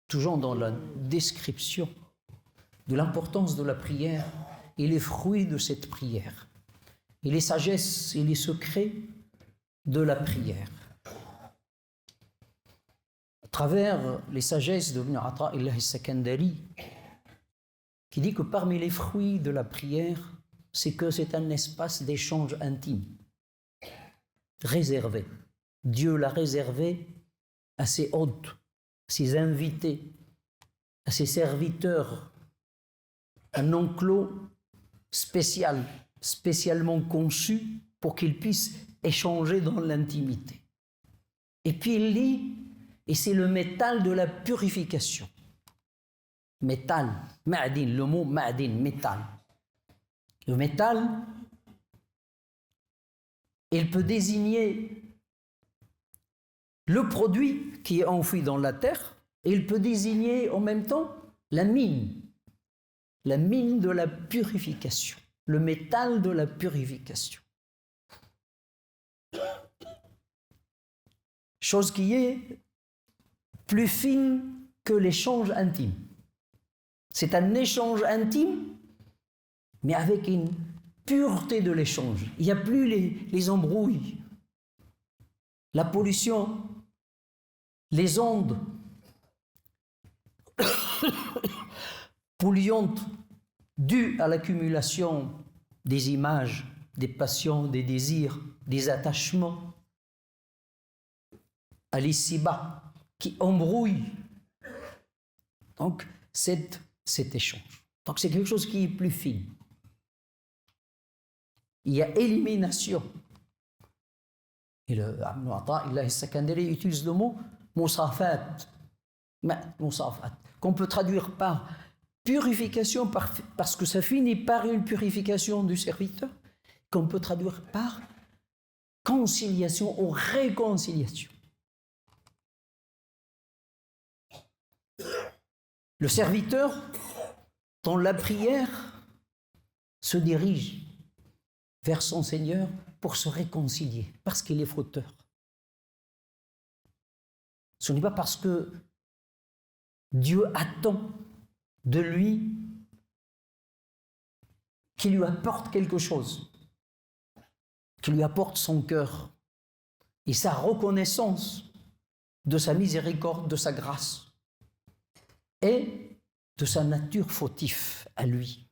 toujours dans la description de l'importance de la prière et les fruits de cette prière, et les sagesses et les secrets de la prière. À travers les sagesses de Ibn Ata'illah al-Sakandari, qui dit que parmi les fruits de la prière, c'est que c'est un espace d'échange intime, réservé. Dieu l'a réservé à ses hôtes, à ses invités, à ses serviteurs, un enclos spécial, spécialement conçu pour qu'ils puissent échanger dans l'intimité. Et puis il dit, et c'est le métal de la purification. Métal, ma'adin, le mot ma'adin, métal. Le métal, il peut désigner le produit qui est enfoui dans la terre, et il peut désigner en même temps la mine de la purification, le métal de la purification. Chose qui est plus fine que l'échange intime. C'est un échange intime, mais avec une pureté de l'échange. Il n'y a plus les embrouilles, la pollution, les ondes polluantes dues à l'accumulation des images, des passions, des désirs, des attachements, à l'ici-bas, qui embrouillent. Donc, cet échange. Donc, c'est quelque chose qui est plus fin. Il y a élimination. Et le Ibn Ata'illah al-Sakandari utilise le mot musafat, qu'on peut traduire par purification, parce que ça finit par une purification du serviteur, qu'on peut traduire par conciliation ou réconciliation. Le serviteur, dans la prière, se dirige vers son Seigneur pour se réconcilier, parce qu'il est fauteur. Ce n'est pas parce que Dieu attend de lui qu'il lui apporte quelque chose, qu'il lui apporte son cœur et sa reconnaissance de sa miséricorde, de sa grâce et de sa nature fautive à lui.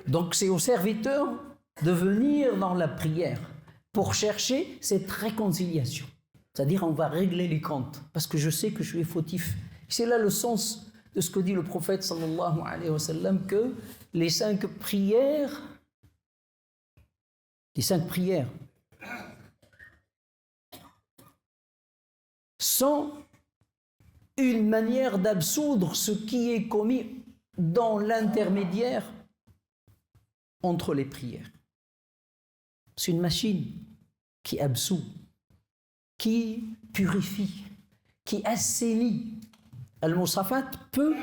Donc c'est au serviteur de venir dans la prière pour chercher cette réconciliation. C'est-à-dire on va régler les comptes parce que je sais que je suis fautif. C'est là le sens de ce que dit le prophète sallallahu alayhi wa sallam, que les cinq prières sont une manière d'absoudre ce qui est commis dans l'intermédiaire entre les prières. C'est une machine qui absout, qui purifie, qui assainit. Al-Musafat peut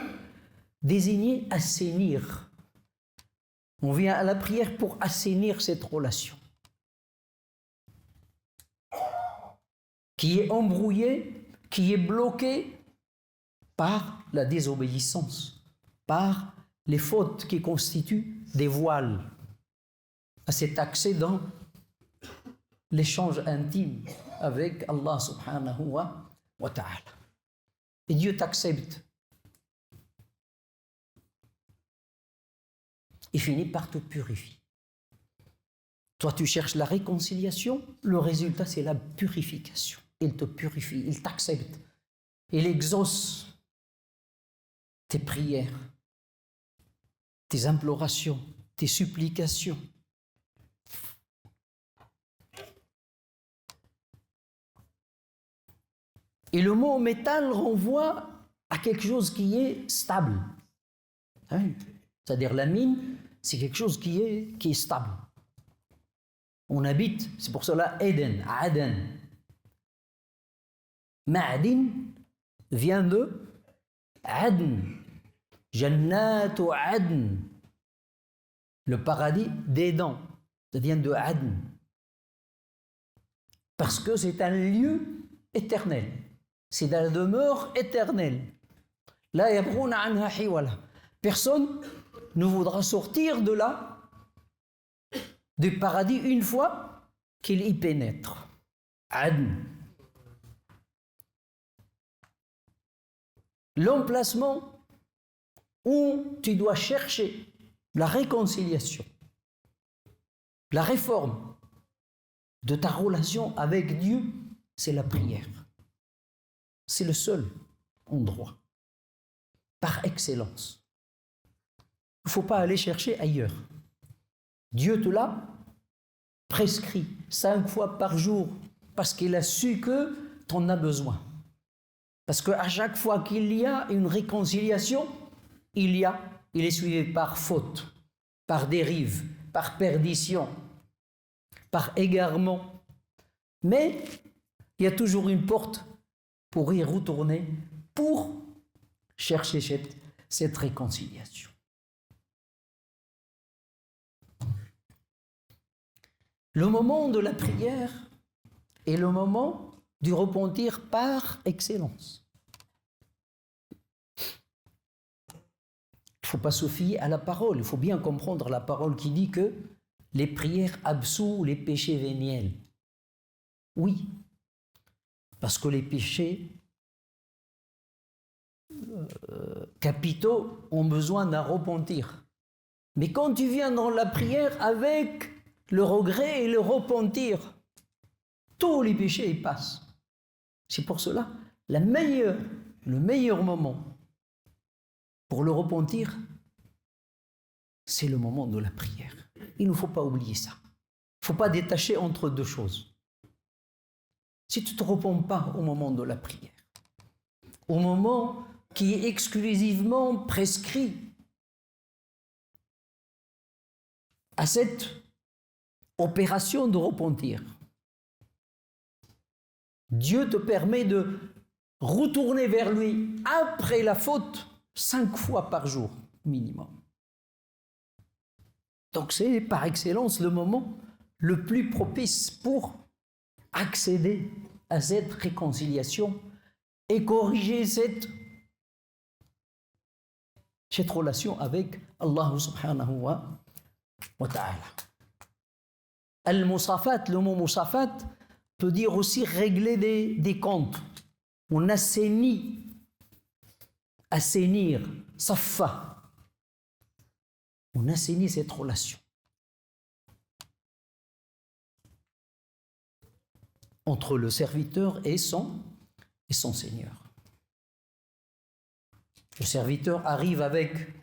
désigner assainir. On vient à la prière pour assainir cette relation qui est embrouillée, qui est bloquée par la désobéissance, par les fautes qui constituent des voiles à cet accès dans l'échange intime avec Allah subhanahu wa ta'ala. Et Dieu t'accepte. Il finit par te purifier. Toi, tu cherches la réconciliation, le résultat, c'est la purification. Il te purifie, il t'accepte. Il exauce tes prières, tes implorations, tes supplications. Et le mot métal renvoie à quelque chose qui est stable. C'est-à-dire la mine, c'est quelque chose qui est stable. On habite, c'est pour cela Eden, Aden. Ma'adin vient de Adn, Jannatu Adn, le paradis d'Éden, ça vient de Adn. Parce que c'est un lieu éternelle. C'est la demeure éternelle. La yabghuna anha hiwala. Personne ne voudra sortir de là, du paradis, une fois qu'il y pénètre. Adn. L'emplacement où tu dois chercher la réconciliation, la réforme de ta relation avec Dieu, c'est la prière. C'est le seul endroit, par excellence. Il ne faut pas aller chercher ailleurs. Dieu te l'a prescrit 5 fois par jour parce qu'il a su que tu en as besoin. Parce qu'à chaque fois qu'il y a une réconciliation, il est suivi par faute, par dérive, par perdition, par égarement. Mais il y a toujours une porte pour y retourner, pour chercher cette réconciliation. Le moment de la prière est le moment du repentir par excellence. Il ne faut pas se fier à la parole, il faut bien comprendre la parole qui dit que les prières absouent les péchés véniels. Oui, parce que les péchés capitaux ont besoin d'un repentir. Mais quand tu viens dans la prière avec le regret et le repentir, tous les péchés y passent. C'est pour cela le meilleur moment pour le repentir, c'est le moment de la prière. Il ne faut pas oublier ça. Il ne faut pas détacher entre deux choses. Si tu ne te repens pas au moment de la prière, au moment qui est exclusivement prescrit à cette opération de repentir, Dieu te permet de retourner vers lui après la faute 5 fois par jour minimum. Donc c'est par excellence le moment le plus propice pour accéder à cette réconciliation et corriger cette relation avec Allah subhanahu wa ta'ala. Al-Musafat, le mot Musafat peut dire aussi régler des comptes. On assainir, safa. On assainit cette relation entre le serviteur et son Seigneur. Le serviteur arrive avec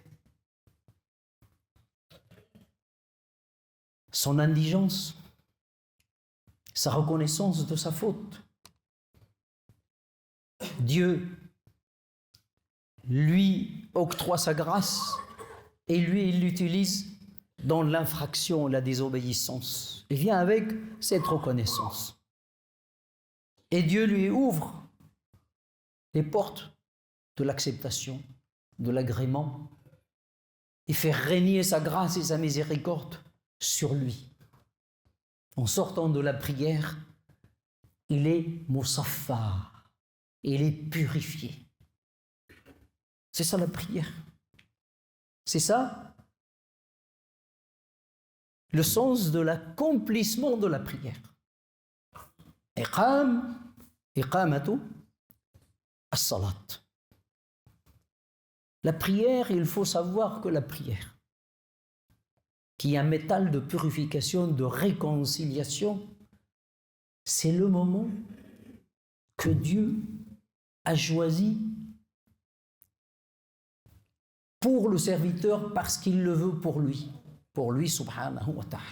son indigence, sa reconnaissance de sa faute. Dieu lui octroie sa grâce et lui, il l'utilise dans l'infraction, la désobéissance. Il vient avec cette reconnaissance. Et Dieu lui ouvre les portes de l'acceptation, de l'agrément. Il fait régner sa grâce et sa miséricorde sur lui. En sortant de la prière, il est musaffa, il est purifié. C'est ça la prière. C'est ça le sens de l'accomplissement de la prière. Iqamatu as-salat. La prière, il faut savoir que la prière, qui est un métal de purification, de réconciliation, c'est le moment que Dieu a choisi pour le serviteur parce qu'il le veut pour lui subhanahu wa ta'ala.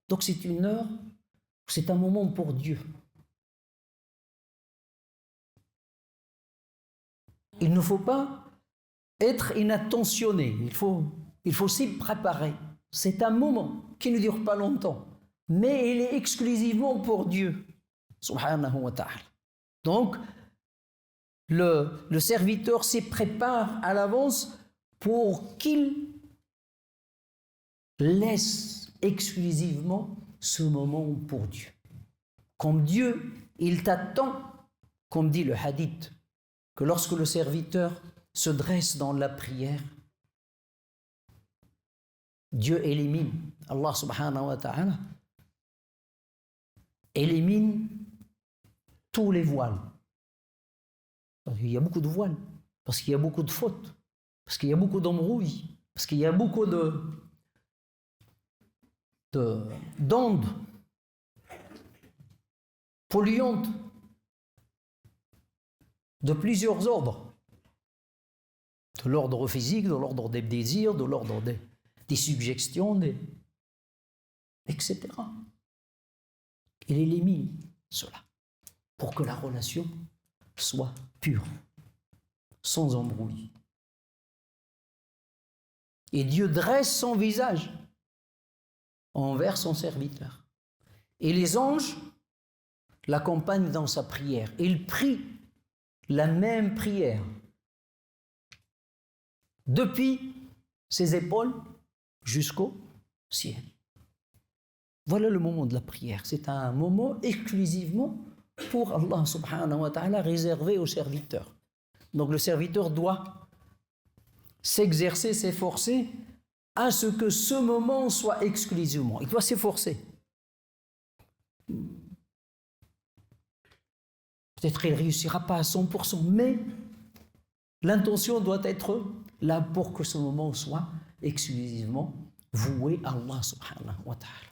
Donc c'est une heure, c'est un moment pour Dieu. Il ne faut pas être inattentionné, il faut s'y préparer. C'est un moment qui ne dure pas longtemps, mais il est exclusivement pour Dieu subhanahu wa ta'ala. Donc le serviteur s'y prépare à l'avance pour qu'il laisse exclusivement ce moment pour Dieu. Comme Dieu, il t'attend comme dit le hadith, que lorsque le serviteur se dresse dans la prière, Dieu élimine, Allah subhanahu wa ta'ala, élimine tous les voiles. Il y a beaucoup de voiles, parce qu'il y a beaucoup de fautes, parce qu'il y a beaucoup d'embrouilles, parce qu'il y a beaucoup d'ondes polluantes de plusieurs ordres. De l'ordre physique, de l'ordre des désirs, de l'ordre des suggestions, etc. Il élimine cela pour que la relation soit pure, sans embrouille. Et Dieu dresse son visage envers son serviteur. Et les anges l'accompagnent dans sa prière. Il prie la même prière depuis ses épaules jusqu'au ciel. Voilà le moment de la prière. C'est un moment exclusivement pour Allah subhanahu wa ta'ala réservé au serviteur. Donc le serviteur doit s'exercer, s'efforcer à ce que ce moment soit exclusivement. Il doit s'efforcer. Peut-être il ne réussira pas à 100%, mais l'intention doit être là pour que ce moment soit exclusivement voué à Allah subhanahu wa ta'ala.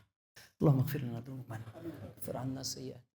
اللهم اغفر لنا ذنوبنا واغفر عنا سيئاتنا